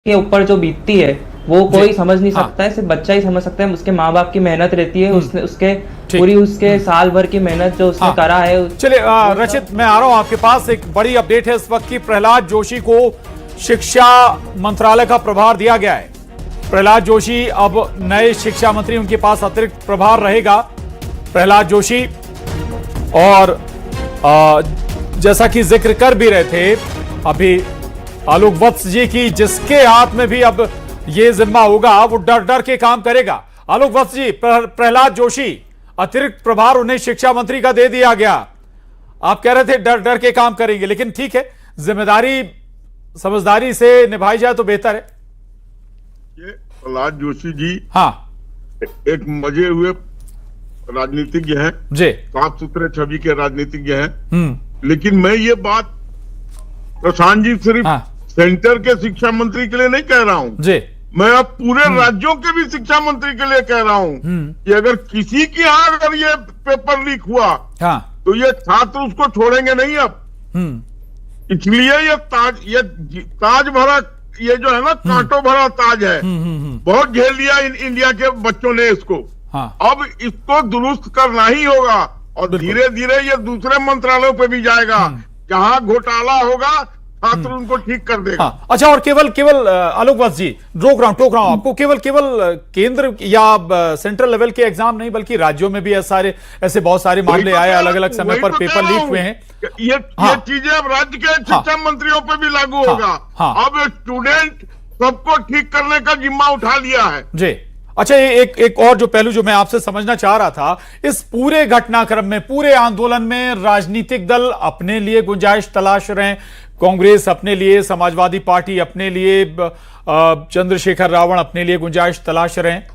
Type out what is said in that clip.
के ऊपर जो बीतती है वो कोई समझ नहीं सकता है, सिर्फ बच्चा ही समझ सकता है। उसके माँ बाप की मेहनत रहती है, उसने उसके पूरी उसके साल भर की मेहनत जो उसने करा है। चलिए रचित, मैं आ रहा हूं आपके पास। एक बड़ी अपडेट है इस वक्त की, प्रहलाद जोशी को शिक्षा मंत्रालय का प्रभार दिया गया है। प्रहलाद जोशी अब नए शिक्षा मंत्री, उनके पास अतिरिक्त प्रभार रहेगा प्रहलाद जोशी। और जैसा कि जिक्र कर भी रहे थे अभी आलोक वत्स जी की, जिसके हाथ में भी अब ये जिम्मा होगा वो डर डर के काम करेगा। आलोक वत्स जी, प्रहलाद जोशी अतिरिक्त प्रभार उन्हें शिक्षा मंत्री का दे दिया गया। आप कह रहे थे डर डर के काम करेंगे, लेकिन ठीक है, जिम्मेदारी समझदारी से निभाई जाए तो बेहतर है। ये प्रहलाद जोशी जी एक मजे हुए राजनीतिज्ञ हैं जी, साफ सुथरे छवि के राजनीतिज्ञ हैं। लेकिन मैं ये बात प्रशांत जी सिर्फ सेंटर के शिक्षा मंत्री के लिए नहीं कह रहा हूँ जी, मैं अब पूरे राज्यों के भी शिक्षा मंत्री के लिए कह रहा हूँ कि अगर किसी के यहाँ अगर ये पेपर लीक हुआ तो ये छात्र उसको छोड़ेंगे नहीं अब। इसलिए ये ताज भरा, ये जो है ना कांटों भरा ताज है, बहुत झेल लिया इंडिया के बच्चों ने इसको। अब इसको दुरुस्त करना ही होगा और धीरे धीरे ये दूसरे मंत्रालयों पे भी जाएगा। जहां घोटाला होगा छात्र उनको ठीक कर देगा। अच्छा, और केवल आलोक वत्स जी, टोक रहा हूं आपको, केवल केंद्र या सेंट्रल लेवल के एग्जाम नहीं बल्कि राज्यों में भी ऐसे बहुत सारे मामले आए, अलग अलग समय पर पेपर लीक हुए हैं। ये चीजें अब राज्य के शिक्षा मंत्रियों पे भी लागू होगा। अब स्टूडेंट सबको ठीक करने का जिम्मा उठा लिया है जी। अच्छा, एक और जो पहलू जो मैं आपसे समझना चाह रहा था, इस पूरे घटनाक्रम में, पूरे आंदोलन में राजनीतिक दल अपने लिए गुंजाइश तलाश रहे हैं। कांग्रेस अपने लिए, समाजवादी पार्टी अपने लिए, चंद्रशेखर रावण अपने लिए गुंजाइश तलाश रहे हैं।